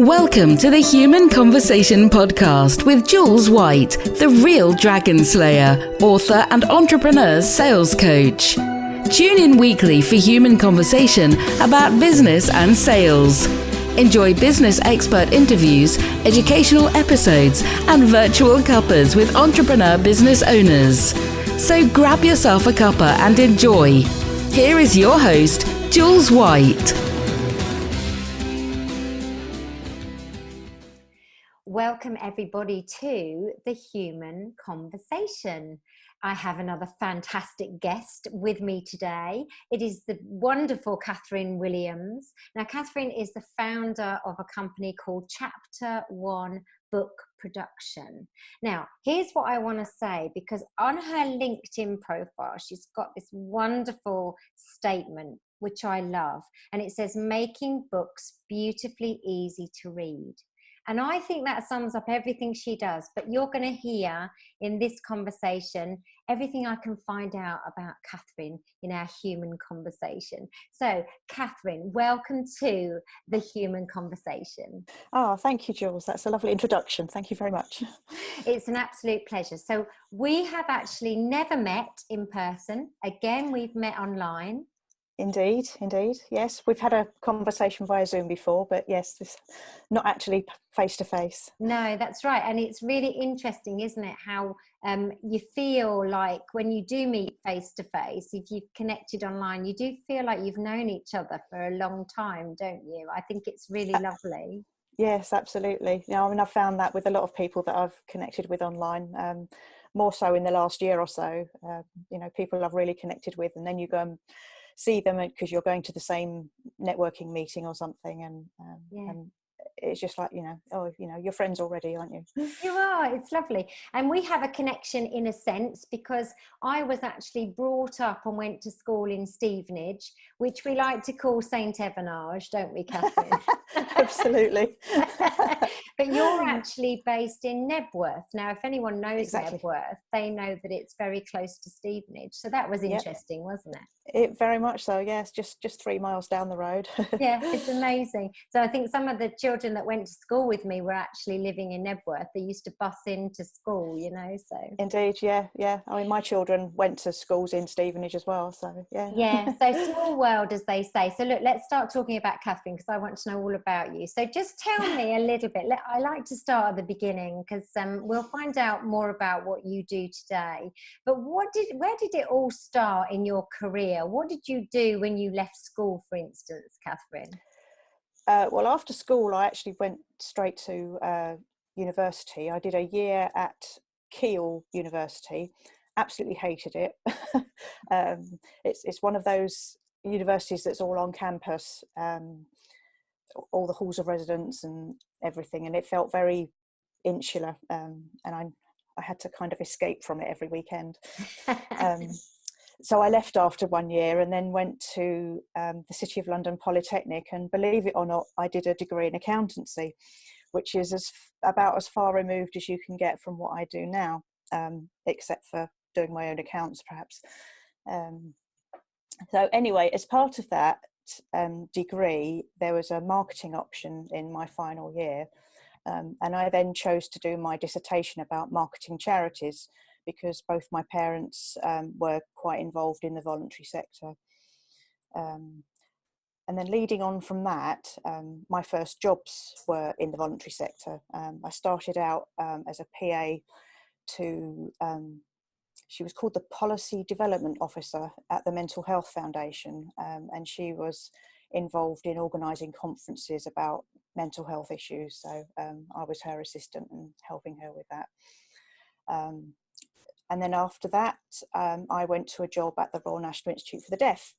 Welcome to the Human Conversation podcast with Jules White, the real dragon slayer, author and entrepreneur sales coach. Tune in weekly for human conversation about business and sales. Enjoy business expert interviews, educational episodes, and virtual cuppers with entrepreneur business owners. So grab yourself a cuppa and enjoy. Here is your host, Jules White. Welcome everybody to the Human Conversation. I have another fantastic guest with me today. It is the wonderful Catherine Williams. Now, Catherine is the founder of a company called Chapter One Book Production. Now, here's what I want to say, because on her LinkedIn profile, she's got this wonderful statement, which I love. And it says, making books beautifully easy to read. And I think that sums up everything she does. But you're going to hear in this conversation everything I can find out about Catherine in our Human Conversation. So, Catherine, welcome to the Human Conversation. Oh, thank you, Jules. That's a lovely introduction. Thank you very much. It's an absolute pleasure. So we have actually never met in person. Again, we've met online. Indeed. Yes, we've had a conversation via Zoom before, but yes, this not actually face to face. No, that's right. And it's really interesting, isn't it, how you feel like when you do meet face to face, if you've connected online, you do feel like you've known each other for a long time, don't you? I think it's really lovely. Yes, absolutely. I've found that with a lot of people that I've connected with online, more so in the last year or so. People I've really connected with, and then you go and see them because you're going to the same networking meeting or something, and it's just like, you're friends already, aren't you? You are. It's lovely. And we have a connection in a sense, because I was actually brought up and went to school in Stevenage, which we like to call Saint Evanage, don't we, Catherine? Absolutely. But you're actually based in Nebworth. Now, if anyone knows Exactly. Nebworth, they know that it's very close to Stevenage. So that was interesting, wasn't it? It very much so, yes. Just 3 miles down the road. Yeah, it's amazing. So I think some of the children that went to school with me were actually living in Nebworth. They used to bus into school, so. Indeed, yeah. I mean, my children went to schools in Stevenage as well, so yeah. Yeah, so small world, as they say. So look, let's start talking about Catherine, because I want to know all about you. So just tell me a little bit. I like to start at the beginning, because we'll find out more about what you do today. But where did it all start in your career? What did you do when you left school, for instance, Catherine? Well, after school, I actually went straight to university. I did a year at Keele University. Absolutely hated it. It's one of those universities that's all on campus, all the halls of residence and everything, and it felt very insular, and I had to kind of escape from it every weekend. So I left after 1 year and then went to the City of London Polytechnic, and believe it or not, I did a degree in accountancy, which is about as far removed as you can get from what I do now, except for doing my own accounts, perhaps. So anyway, as part of that degree, there was a marketing option in my final year, and I then chose to do my dissertation about marketing charities, because both my parents were quite involved in the voluntary sector. And then leading on from that, my first jobs were in the voluntary sector. I started out as a PA to, she was called the Policy Development Officer at the Mental Health Foundation, and she was involved in organising conferences about mental health issues. So I was her assistant and helping her with that. And then after that, I went to a job at the Royal National Institute for the Deaf.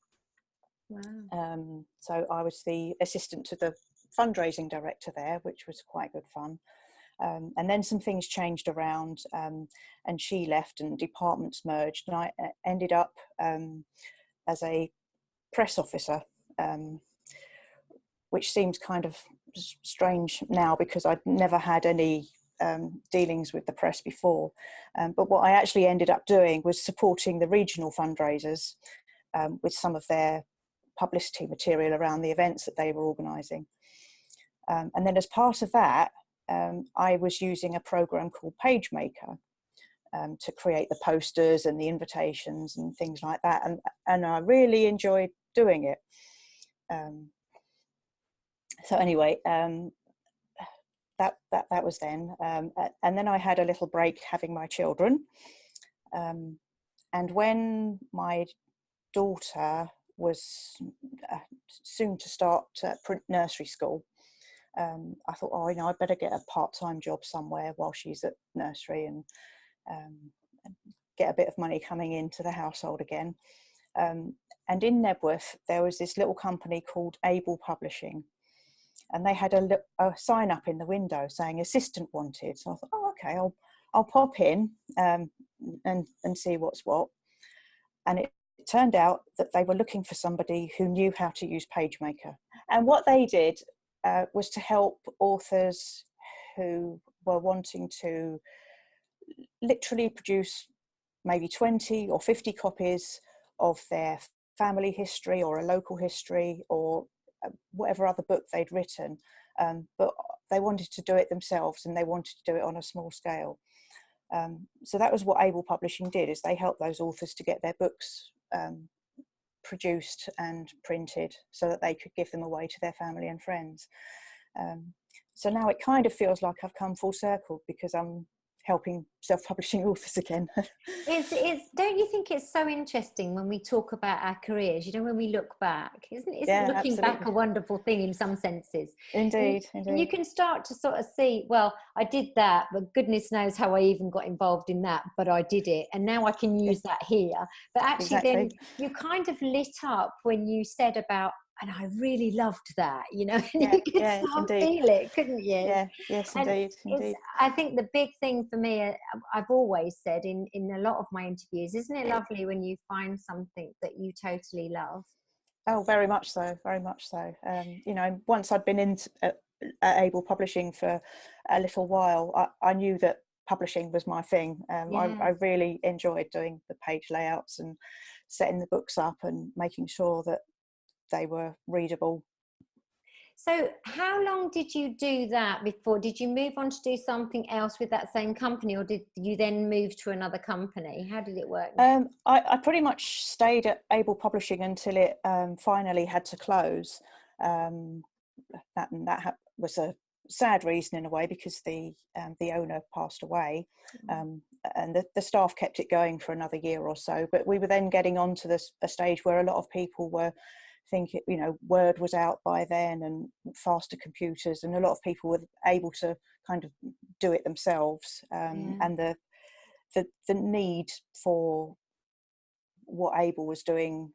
Wow. So I was the assistant to the fundraising director there, which was quite good fun. And then some things changed around, and she left and departments merged, and I ended up as a press officer, which seems kind of strange now because I'd never had any dealings with the press before. But what I actually ended up doing was supporting the regional fundraisers with some of their publicity material around the events that they were organising. And then as part of that, I was using a program called PageMaker to create the posters and the invitations and things like that. And I really enjoyed doing it. So anyway, that was then. And then I had a little break having my children. And when my daughter was soon to start nursery school, I thought, oh, I better get a part-time job somewhere while she's at nursery and get a bit of money coming into the household again. And in Nebworth, there was this little company called Able Publishing, and they had a sign up in the window saying assistant wanted. So I thought, oh, okay, I'll pop in and see what's what. And it turned out that they were looking for somebody who knew how to use PageMaker. And what they did was to help authors who were wanting to literally produce maybe 20 or 50 copies of their family history or a local history or whatever other book they'd written, but they wanted to do it themselves and they wanted to do it on a small scale. So that was what Able Publishing did, is they helped those authors to get their books produced and printed so that they could give them away to their family and friends. So now it kind of feels like I've come full circle because I'm helping self-publishing authors again. Don't you think it's so interesting when we talk about our careers, when we look back, isn't looking absolutely back a wonderful thing in some senses? Indeed. And you can start to sort of see, well, I did that, but goodness knows how I even got involved in that, but I did it, and now I can use that here. But actually then you kind of lit up when you said about, and I really loved that, and you could feel it, couldn't you? Yeah, yes, indeed. I think the big thing for me, I've always said in a lot of my interviews, isn't it lovely when you find something that you totally love? Oh, very much so, very much so. Once I'd been in Able Publishing for a little while, I knew that publishing was my thing. I really enjoyed doing the page layouts and setting the books up and making sure that they were readable. So how long did you do that before? Did you move on to do something else with that same company, or did you then move to another company? How did it work? I pretty much stayed at Able Publishing until it finally had to close. That was a sad reason in a way, because the owner passed away, and the staff kept it going for another year or so. But we were then getting on to a stage where a lot of people were thinking, Word was out by then and faster computers, and a lot of people were able to kind of do it themselves, and the need for what Able was doing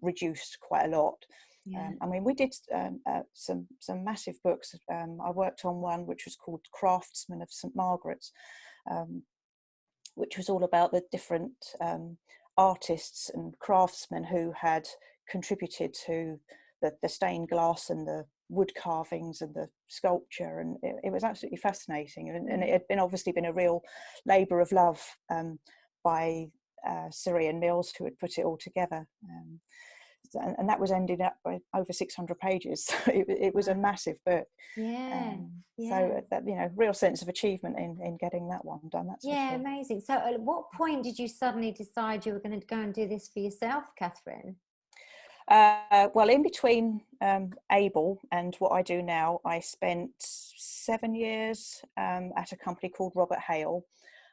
reduced quite a lot. We did some massive books. I worked on one which was called Craftsmen of St Margaret's, which was all about the different artists and craftsmen who had contributed to the stained glass and the wood carvings and the sculpture, and it was absolutely fascinating, and it had obviously been a real labour of love by Syrian Mills, who had put it all together, and that was ended up by over 600 pages. So it was a massive book. So that real sense of achievement in getting that one done. That's for sure. Amazing. So at what point did you suddenly decide you were going to go and do this for yourself, Catherine? Well, in between Able and what I do now, I spent 7 years at a company called Robert Hale,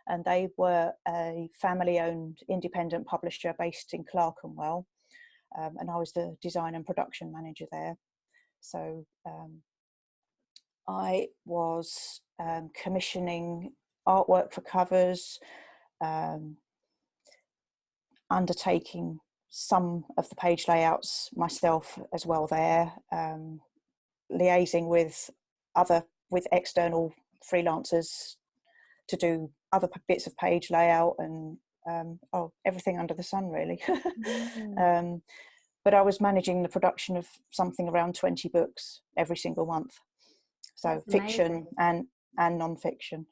and they were a family-owned independent publisher based in Clerkenwell, and I was the design and production manager there. So I was commissioning artwork for covers, undertaking some of the page layouts myself as well there, liaising with external freelancers to do other bits of page layout, and everything under the sun really. But I was managing the production of something around 20 books every single month, so that's fiction amazing. and non-fiction.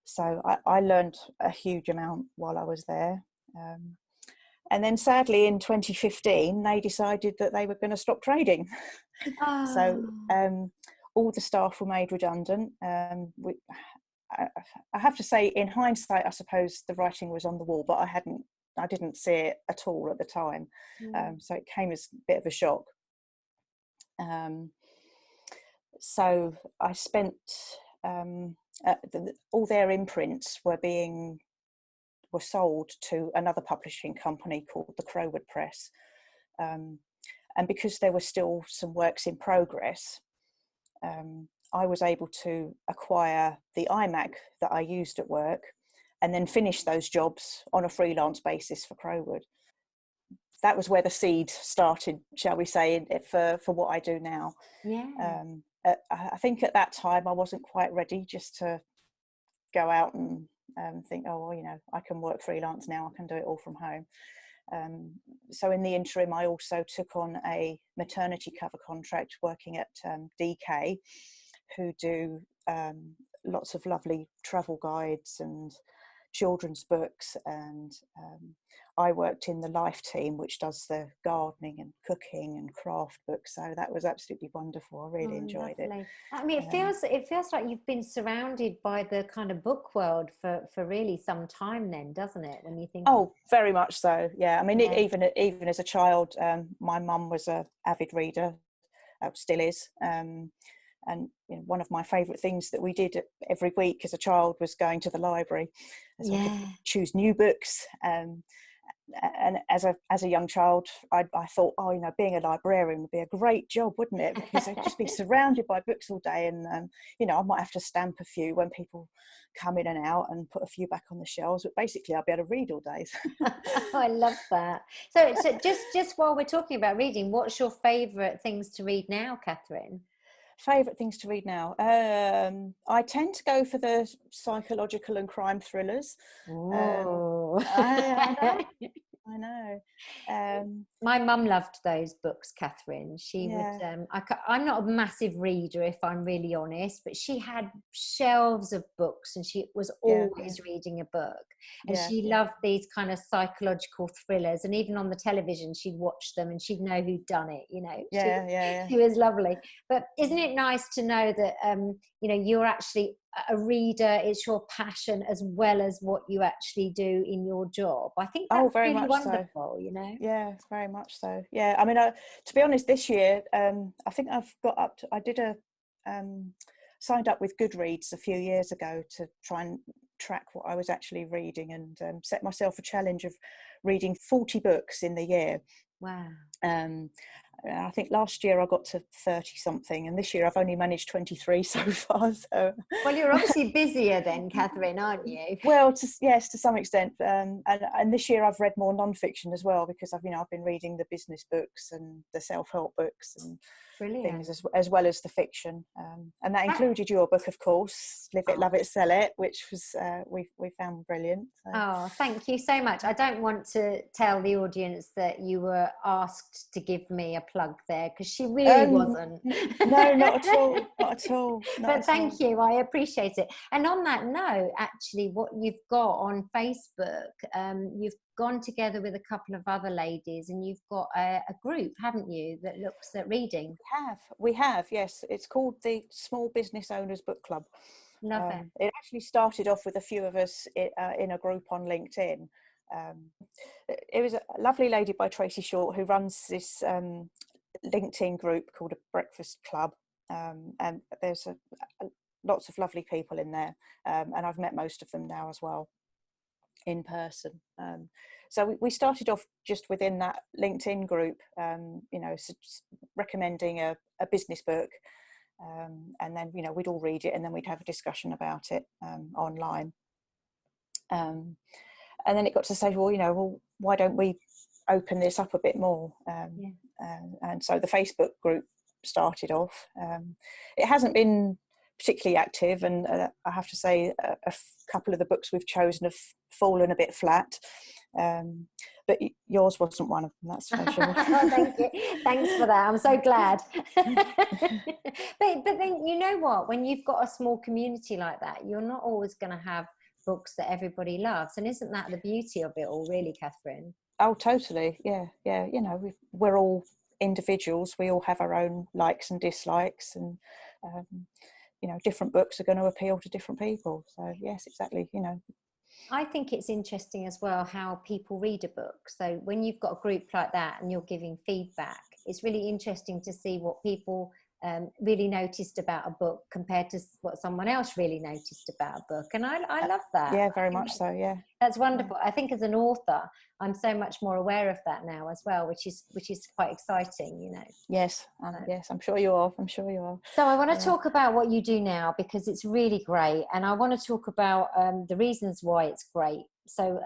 So I learned a huge amount while I was there. And then sadly in 2015, they decided that they were going to stop trading. So Oh. all the staff were made redundant. I have to say, in hindsight, I suppose the writing was on the wall, but I didn't see it at all at the time. So it came as a bit of a shock. So I spent all their imprints were sold to another publishing company called the Crowwood Press, and because there were still some works in progress, I was able to acquire the iMac that I used at work and then finish those jobs on a freelance basis for Crowwood. That was where the seed started, shall we say, for what I do now. Yeah. I think at that time I wasn't quite ready just to go out and think, oh, well, I can work freelance now, I can do it all from home. So in the interim, I also took on a maternity cover contract working at DK, who do lots of lovely travel guides and children's books, and I worked in the Life team, which does the gardening and cooking and craft books. So that was absolutely wonderful. I really enjoyed lovely. it. I mean, it feels like you've been surrounded by the kind of book world for really some time then, doesn't it? When you think, very much so. Yeah, I mean, yeah. even as a child, my mum was an avid reader, still is. And one of my favourite things that we did every week as a child was going to the library, so I could choose new books. And as a young child, I thought, being a librarian would be a great job, wouldn't it? Because I'd just be surrounded by books all day, and I might have to stamp a few when people come in and out and put a few back on the shelves. But basically, I'd be able to read all day. I love that. So just while we're talking about reading, what's your favourite things to read now, Catherine? Favourite things to read now? I tend to go for the psychological and crime thrillers. I know. My mum loved those books, Catherine. She would. I'm not a massive reader, if I'm really honest, but she had shelves of books, and she was always reading a book. And she loved these kind of psychological thrillers. And even on the television, she'd watch them, and she'd know who'd done it. She was lovely. But isn't it nice to know that you're actually a reader? It's your passion as well as what you actually do in your job. I think that's very really much wonderful. Yeah, very much so. Yeah, I mean, to be honest, this year I think I've got up to, I did signed up with Goodreads a few years ago to try and track what I was actually reading, and set myself a challenge of reading 40 books in the year. Wow. I think last year I got to 30 something, and this year I've only managed 23 so far. So, well, you're obviously busier then, Catherine, aren't you? Well, yes, to some extent. And this year I've read more non-fiction as well, because I've been reading the business books and the self-help books and things as well as the fiction. And that included your book, of course, Live It, Love It, Sell It, which was we found brilliant. So. Oh, thank you so much. I don't want to tell the audience that you were asked to give me a plug there, because she really wasn't. No, not at all. Not at all. But thank you. I appreciate it. And on that note, actually, what you've got on Facebook, you've gone together with a couple of other ladies, and you've got a group, haven't you, that looks at reading? We have, yes. It's called the Small Business Owners Book Club. Love it. It actually started off with a few of us in a group on LinkedIn. It was a lovely lady by Tracy Short who runs this LinkedIn group called a Breakfast Club, and there's lots of lovely people in there, and I've met most of them now as well in person. So we started off just within that LinkedIn group, recommending a business book, and then we'd all read it, and then we'd have a discussion about it online. And then it got to say, well, why don't we open this up a bit more? And so the Facebook group started off. It hasn't been particularly active, and I have to say a couple of the books we've chosen have fallen a bit flat, but yours wasn't one of them, that's for sure. Oh, thank you. Thanks for that. I'm so glad. but then, you know what, when you've got a small community like that, you're not always going to have books that everybody loves, and isn't that the beauty of it all, really, Catherine? Oh, totally. Yeah. We're all individuals, we all have our own likes and dislikes, and different books are going to appeal to different people. So yes, exactly. I think it's interesting as well how people read a book. So when you've got a group like that and you're giving feedback, it's really interesting to see what people really noticed about a book compared to what someone else really noticed about a book. And I love that. Yeah, very much so. Yeah, that's wonderful. I think as an author, I'm so much more aware of that now as well, which is quite exciting. Yes, yes, I'm sure you are. So I want to talk about what you do now, because it's really great, and I want to talk about the reasons why it's great. So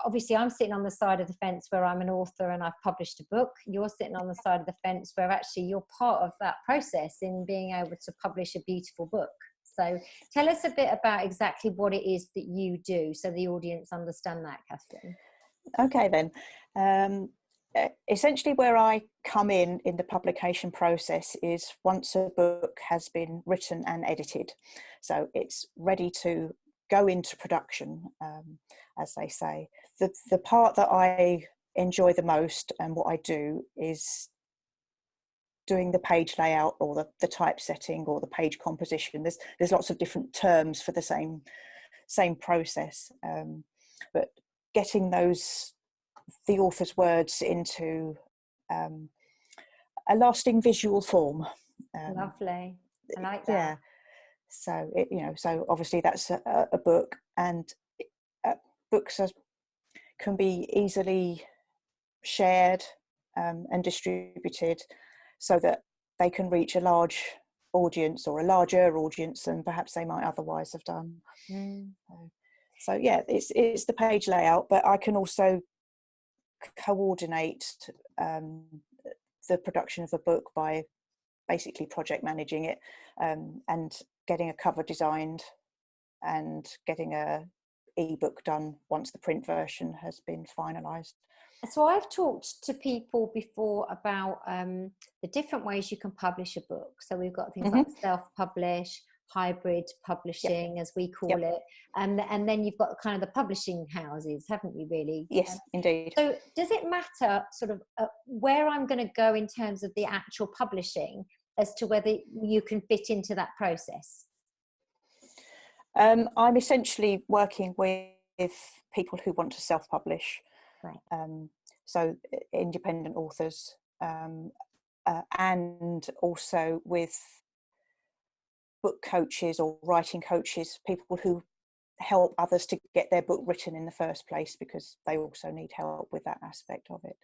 obviously I'm sitting on the side of the fence where I'm an author and I've published a book. You're sitting on the side of the fence where actually you're part of that process in being able to publish a beautiful book. So tell us a bit about exactly what it is that you do, so the audience understand that, Catherine. Okay then. Essentially where I come in the publication process is once a book has been written and edited. So it's ready to go into production, as they say. The part that I enjoy the most and what I do is doing the page layout, or the typesetting, or the page composition. There's lots of different terms for the same process, but getting the author's words into a lasting visual form. Lovely. I like that. Yeah. So so obviously that's a book, and books can be easily shared and distributed, so that they can reach a large audience, or a larger audience than perhaps they might otherwise have done. So yeah, it's the page layout, but I can also coordinate the production of a book by basically project managing it, and getting a cover designed, and getting a ebook done once the print version has been finalized. So I've talked to people before about the different ways you can publish a book. So we've got things like self-publish, hybrid publishing, as we call it, and then you've got kind of the publishing houses, haven't you, really? Yes, indeed. So does it matter sort of where I'm going to go in terms of the actual publishing as to whether you can fit into that process? I'm essentially working with people who want to self-publish. Right. So independent authors, and also with book coaches or writing coaches, people who help others to get their book written in the first place, because they also need help with that aspect of it.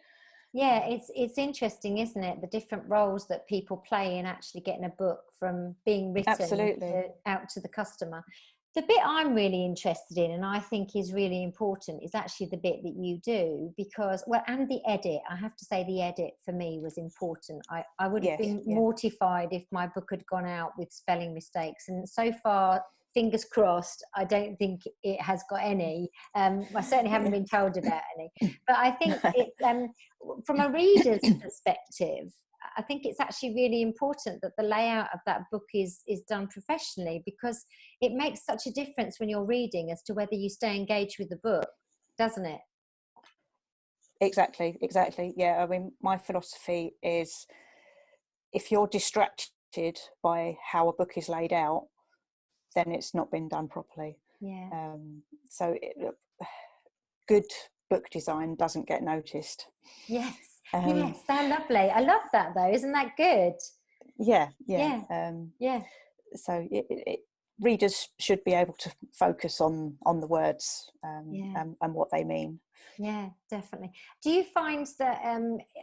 Yeah, it's interesting, isn't it? The different roles that people play in actually getting a book from being written out to the customer. The bit I'm really interested in, and I think is really important, is actually the bit that you do, because, and the edit. I have to say the edit for me was important. I would have been mortified if my book had gone out with spelling mistakes. And so far, fingers crossed, I don't think it has got any. I certainly haven't been told about any. But I think from a reader's perspective, I think it's actually really important that the layout of that book is done professionally, because it makes such a difference when you're reading as to whether you stay engaged with the book, doesn't it? Exactly. Yeah, I mean, my philosophy is, if you're distracted by how a book is laid out, then it's not been done properly. Yeah. So good book design doesn't get noticed. Yes. Yes, so lovely. I love that, though. Isn't that good? Yeah. So readers should be able to focus on the words and what they mean. Yeah, definitely. Do you find that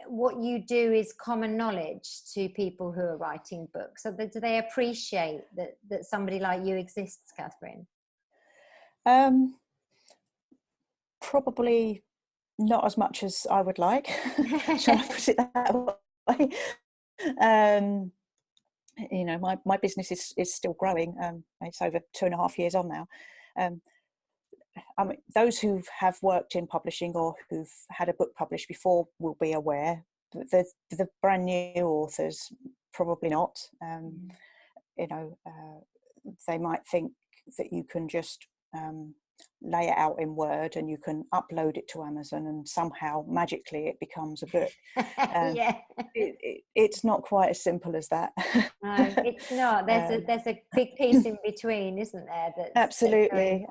what you do is common knowledge to people who are writing books? So do they appreciate that somebody like you exists, Catherine? Probably not as much as I would like. Shall I put it that way? My business is still growing. It's over 2.5 years on now. I mean, those who have worked in publishing or who've had a book published before will be aware. The brand new authors, probably not. They might think that you can just lay it out in Word and you can upload it to Amazon and somehow magically it becomes a book. Yeah. It's not quite as simple as that. No, it's not. There's a big piece in between, isn't there? Absolutely.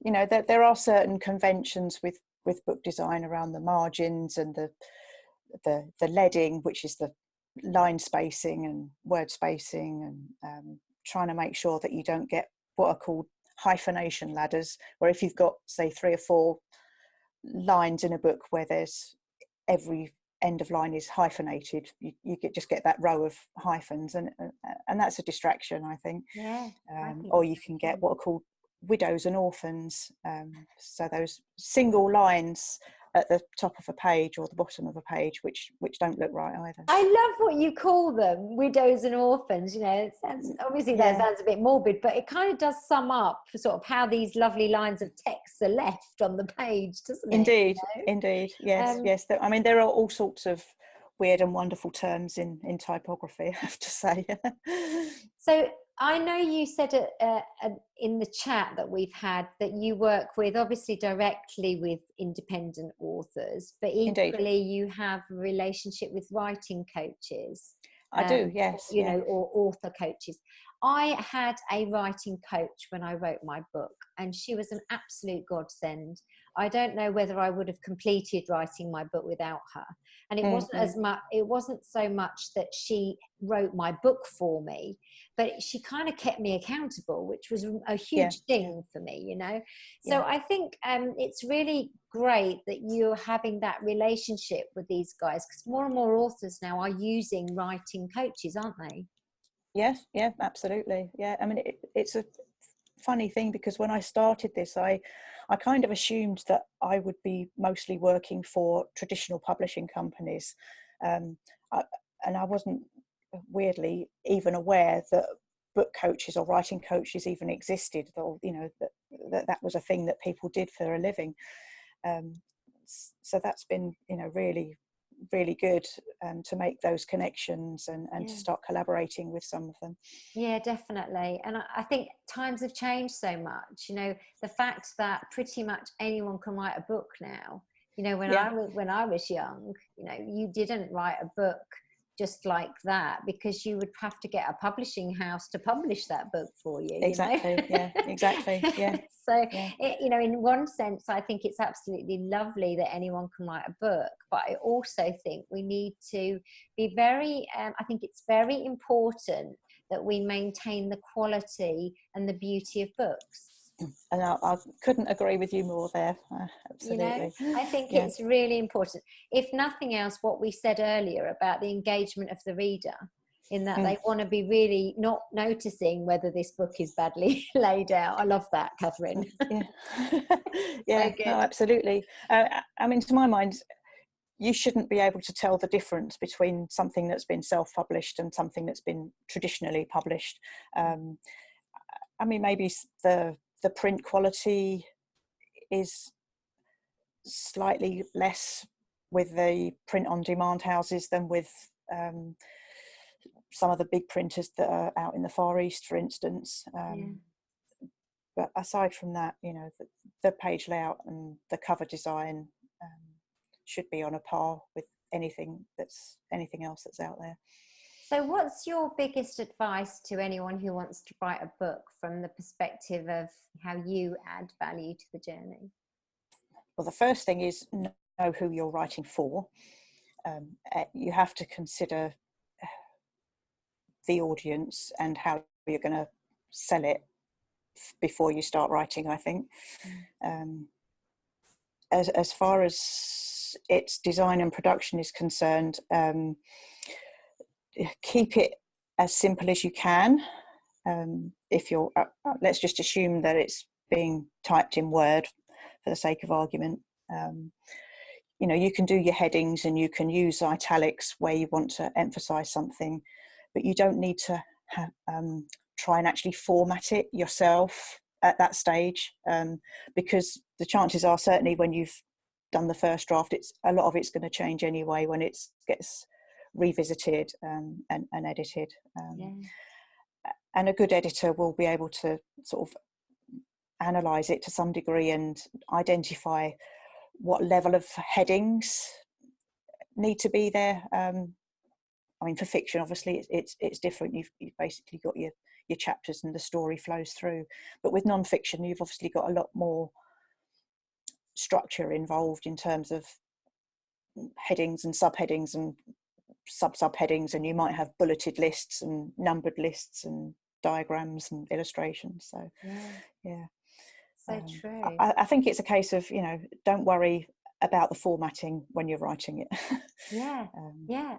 You know, there are certain conventions with book design around the margins and the leading, which is the line spacing and word spacing, and trying to make sure that you don't get what are called hyphenation ladders, where if you've got, say, 3 or 4 lines in a book where there's every end of line is hyphenated, you just get that row of hyphens, and that's a distraction, I think. Yeah. Or you can get what are called widows and orphans, so those single lines at the top of a page or the bottom of a page which don't look right either. I love what you call them, widows and orphans. You know, it sounds, obviously that sounds a bit morbid, but it kind of does sum up sort of how these lovely lines of text are left on the page, doesn't it? Indeed, You know? indeed, yes, yes. I mean, there are all sorts of weird and wonderful terms in typography, I have to say. So I know you said in the chat that we've had that you work with, obviously directly with independent authors, but equally you have a relationship with writing coaches. I do, yes. You know, or author coaches. I had a writing coach when I wrote my book, and she was an absolute godsend. I don't know whether I would have completed writing my book without her. And it wasn't as much, it wasn't so much that she wrote my book for me, but she kind of kept me accountable, which was a huge thing for me, you know. So I think it's really great that you're having that relationship with these guys, because more and more authors now are using writing coaches, aren't they? Yes, yeah, absolutely. Yeah, I mean, it's a funny thing, because when I started this, I kind of assumed that I would be mostly working for traditional publishing companies, and I wasn't, weirdly, even aware that book coaches or writing coaches even existed, or, you know, that was a thing that people did for a living. So that's been, you know, really good to make those connections and to start collaborating with some of them. Yeah, definitely. And I think times have changed so much, you know, the fact that pretty much anyone can write a book now. You know, when I was young, you know, you didn't write a book just like that, because you would have to get a publishing house to publish that book for you. Exactly. You know? Yeah, exactly. Yeah. So, you know, in one sense, I think it's absolutely lovely that anyone can write a book, but I also think we need to be very, I think it's very important that we maintain the quality and the beauty of books. And I couldn't agree with you more there. Absolutely. You know, I think it's really important. If nothing else, what we said earlier about the engagement of the reader, in that they want to be really not noticing whether this book is badly laid out. I love that, Catherine. Yeah, So no, absolutely. I mean, to my mind, you shouldn't be able to tell the difference between something that's been self-published and something that's been traditionally published. I mean, maybe the print quality is slightly less with the print on demand houses than with some of the big printers that are out in the Far East, for instance. But aside from that, you know, the page layout and the cover design should be on a par with anything else that's out there. So what's your biggest advice to anyone who wants to write a book from the perspective of how you add value to the journey? Well, the first thing is know who you're writing for. You have to consider the audience and how you're going to sell it before you start writing, I think. As far as its design and production is concerned, keep it as simple as you can. If you're, let's just assume that it's being typed in Word for the sake of argument. You know, you can do your headings and you can use italics where you want to emphasize something, but you don't need to try and actually format it yourself at that stage, because the chances are, certainly when you've done the first draft, a lot of it's going to change anyway when it gets revisited and edited. And a good editor will be able to sort of analyse it to some degree and identify what level of headings need to be there. I mean, for fiction, obviously, it's different. You've basically got your chapters and the story flows through. But with non-fiction, you've obviously got a lot more structure involved in terms of headings and subheadings and subheadings, and you might have bulleted lists and numbered lists and diagrams and illustrations. So yeah, so true. I think it's a case of, you know, don't worry about the formatting when you're writing it. Yeah,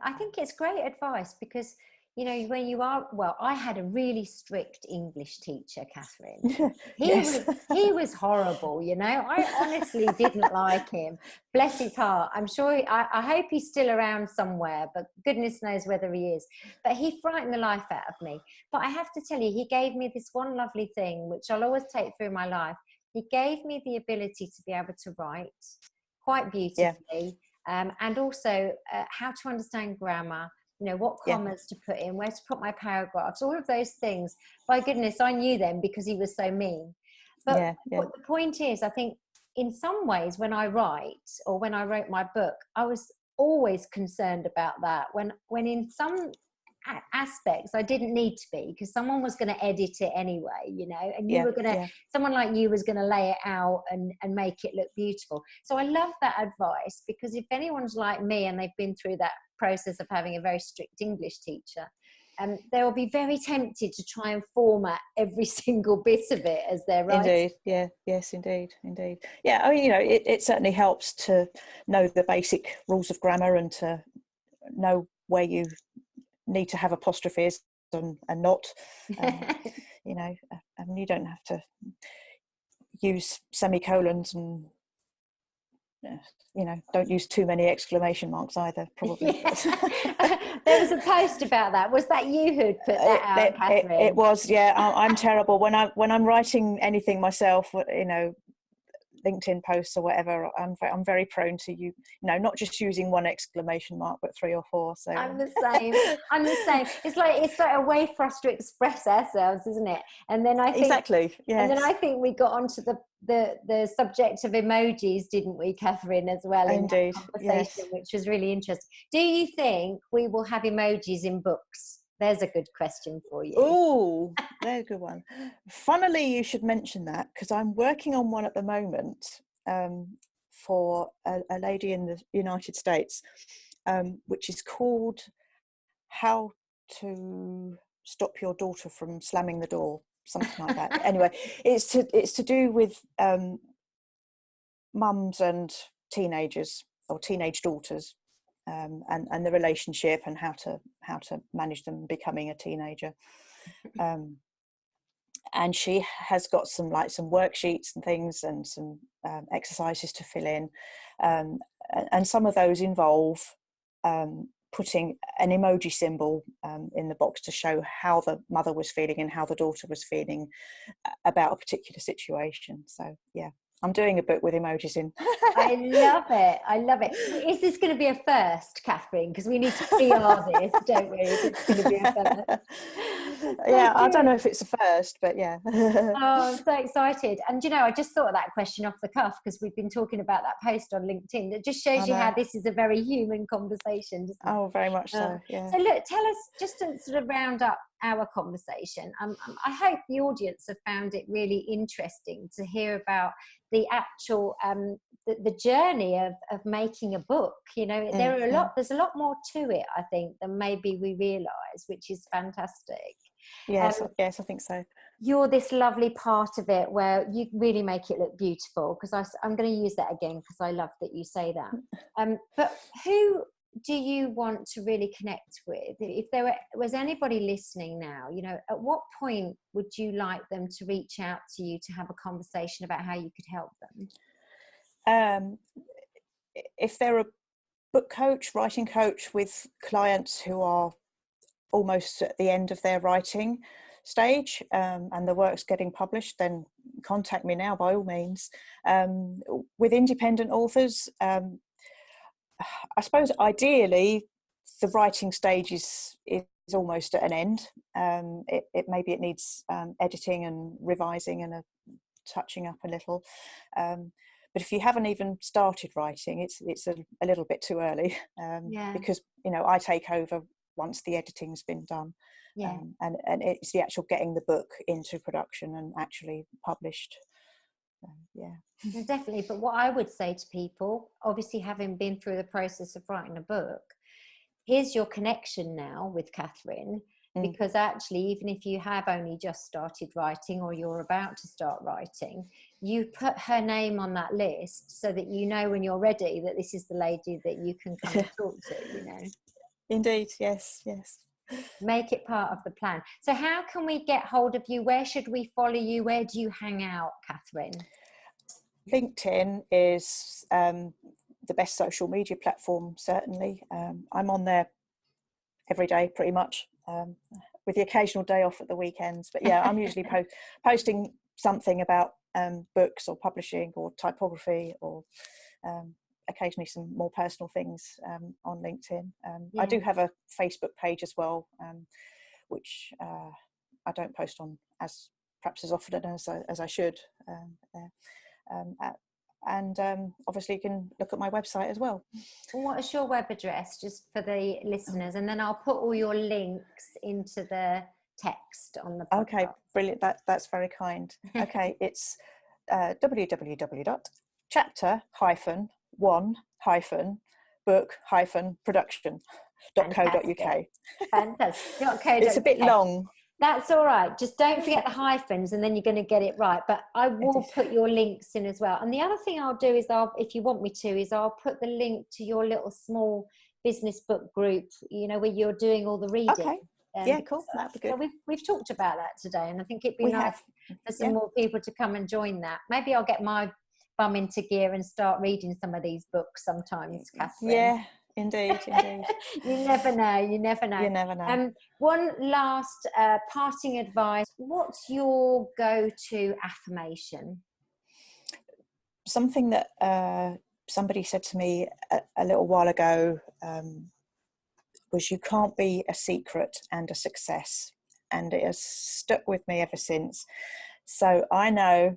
I think it's great advice, because, you know, when you are, well, I had a really strict English teacher, Catherine. He was horrible, you know. I honestly didn't like him. Bless his heart. I'm sure, I hope he's still around somewhere, but goodness knows whether he is. But he frightened the life out of me. But I have to tell you, he gave me this one lovely thing, which I'll always take through my life. He gave me the ability to be able to write quite beautifully, and also how to understand grammar, you know, what commas to put in, where to put my paragraphs, all of those things. By goodness, I knew them because he was so mean. But what the point is, I think in some ways when I write, or when I wrote my book, I was always concerned about that, when in some aspects I didn't need to be, because someone was going to edit it anyway, you know, and you were going to, someone like you was going to lay it out and make it look beautiful. So I love that advice, because if anyone's like me and they've been through that process of having a very strict English teacher, they will be very tempted to try and format every single bit of it as they're writing. Indeed, yes, indeed. Yeah, I mean, you know, it certainly helps to know the basic rules of grammar and to know where you need to have apostrophes and not. You know, I mean, you don't have to use semicolons, and you know, don't use too many exclamation marks either, probably. There was a post about that. Was that you who'd put that out, Catherine? It was, yeah. I'm terrible when I'm writing anything myself, you know, LinkedIn posts or whatever. I'm very prone to, you know, not just using one exclamation mark but 3 or 4. So I'm the same. It's like a way for us to express ourselves, isn't it? And then I think exactly, yes. And then I think we got onto the subject of emojis, didn't we, Catherine, as well? Indeed, in that conversation, which was really interesting. Do you think we will have emojis in books? There's a good question for you. Oh, there's a good one. Funnily, you should mention that, because I'm working on one at the moment for a lady in the United States, which is called How to Stop Your Daughter from Slamming the Door, something like that. Anyway, it's to do with mums and teenagers, or teenage daughters. And the relationship and how to manage them becoming a teenager, and she has got some worksheets and things and some exercises to fill in, and some of those involve putting an emoji symbol in the box to show how the mother was feeling and how the daughter was feeling about a particular situation. So yeah, I'm doing a book with emojis in. I love it. Is this going to be a first, Catherine? Because we need to PR this, don't we? It's going to be a first. Yeah, I don't know if it's a first, but yeah. Oh, I'm so excited. And, you know, I just thought of that question off the cuff, because we've been talking about that post on LinkedIn. It just shows you how this is a very human conversation, doesn't it? Oh, very much so, yeah. So look, tell us, just to sort of round up our conversation, I hope the audience have found it really interesting to hear about the actual the journey of making a book. You know, there's a lot more to it, I think, than maybe we realize, which is fantastic. Yes, I think so. You're this lovely part of it where you really make it look beautiful, because I'm going to use that again because I love that you say that. But who do you want to really connect with? If there was anybody listening now, you know, at what point would you like them to reach out to you to have a conversation about how you could help them? If they're a book coach, writing coach with clients who are almost at the end of their writing stage, and the work's getting published, then contact me now by all means. With independent authors, I suppose ideally the writing stage is almost at an end. Maybe it needs editing and revising and a touching up a little. But if you haven't even started writing, it's a little bit too early, because I take over once the editing's been done, and it's the actual getting the book into production and actually published. Definitely. But what I would say to people, obviously having been through the process of writing a book, here's your connection now with Catherine. Because actually, even if you have only just started writing or you're about to start writing, you put her name on that list so that you know when you're ready that this is the lady that you can come and talk to, Indeed, yes. Make it part of the plan. So how can we get hold of you? Where should we follow you? Where do you hang out, Catherine? LinkedIn is the best social media platform, certainly. I'm on there every day, pretty much. With the occasional day off at the weekends, but I'm usually posting something about books or publishing or typography, or occasionally some more personal things on LinkedIn. I do have a Facebook page as well, which I don't post on perhaps as often as I should. And obviously you can look at my website as well. What is your web address, just for the listeners? And then I'll put all your links into the text on the podcast. Okay, brilliant. That's very kind. Okay, it's www.chapter-1-book-production.co.uk. Fantastic. It's a bit long. That's all right. Just don't forget the hyphens, and then you're going to get it right. But I will put your links in as well. And the other thing I'll do is if you want me to, is I'll put the link to your little small business book group, where you're doing all the reading. Okay. Cool. That'd be good. So we've talked about that today, and I think it'd be nice for some more people to come and join that. Maybe I'll get my bum into gear and start reading some of these books sometimes, Catherine. Yeah. Indeed. You never know. You never know. One last parting advice. What's your go-to affirmation? Something that somebody said to me a little while ago was, you can't be a secret and a success. And it has stuck with me ever since. So I know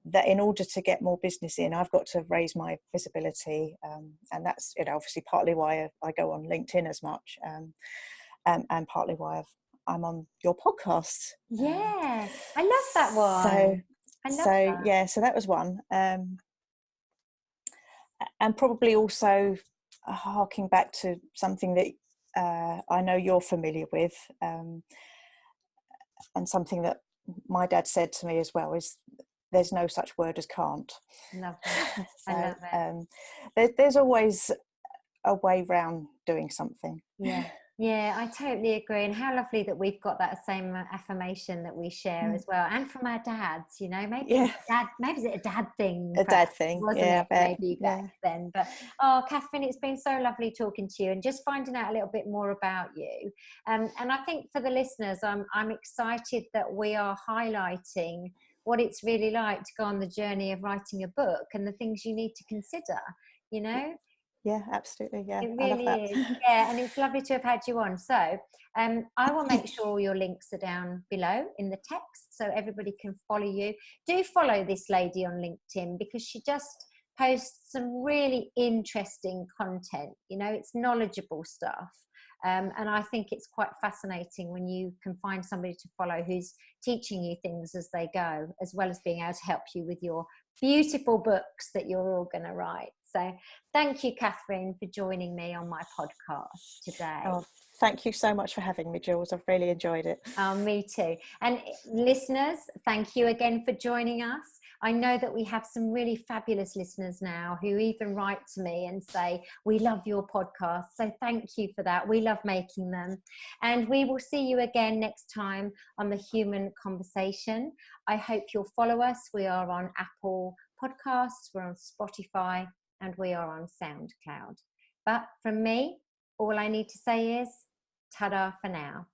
that in order to get more business in, I've got to raise my visibility, and that's obviously partly why I go on LinkedIn as much, and partly why I'm on your podcast. Yeah, I love that one. So that was one, and probably also harking back to something that I know you're familiar with, and something that my dad said to me as well is, there's no such word as can't. Love it. I love it. There's always a way round doing something. Yeah, I totally agree. And how lovely that we've got that same affirmation that we share as well, and from our dads. Maybe it's a dad thing. A dad thing, wasn't it? Maybe back then. But Catherine, it's been so lovely talking to you and just finding out a little bit more about you. And I think for the listeners, I'm excited that we are highlighting what it's really like to go on the journey of writing a book and the things you need to consider, Yeah, absolutely. Yeah, it really is. Yeah, and it's lovely to have had you on. So I will make sure all your links are down below in the text so everybody can follow you. Do follow this lady on LinkedIn, because she just posts some really interesting content. It's knowledgeable stuff. And I think it's quite fascinating when you can find somebody to follow who's teaching you things as they go, as well as being able to help you with your beautiful books that you're all going to write. So thank you, Catherine, for joining me on my podcast today. Oh, thank you so much for having me, Jules. I've really enjoyed it. Oh, me too. And listeners, thank you again for joining us. I know that we have some really fabulous listeners now who even write to me and say, we love your podcast. So thank you for that. We love making them. And we will see you again next time on The Human Conversation. I hope you'll follow us. We are on Apple Podcasts, we're on Spotify, and we are on SoundCloud. But from me, all I need to say is, ta-da for now.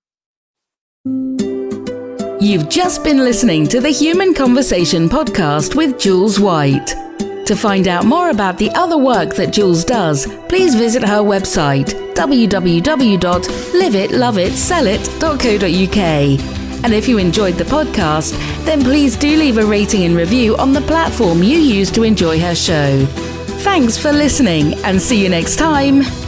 You've just been listening to the Human Conversation podcast with Jules White. To find out more about the other work that Jules does, please visit her website, www.liveitloveitsellit.co.uk. And if you enjoyed the podcast, then please do leave a rating and review on the platform you use to enjoy her show. Thanks for listening, and see you next time.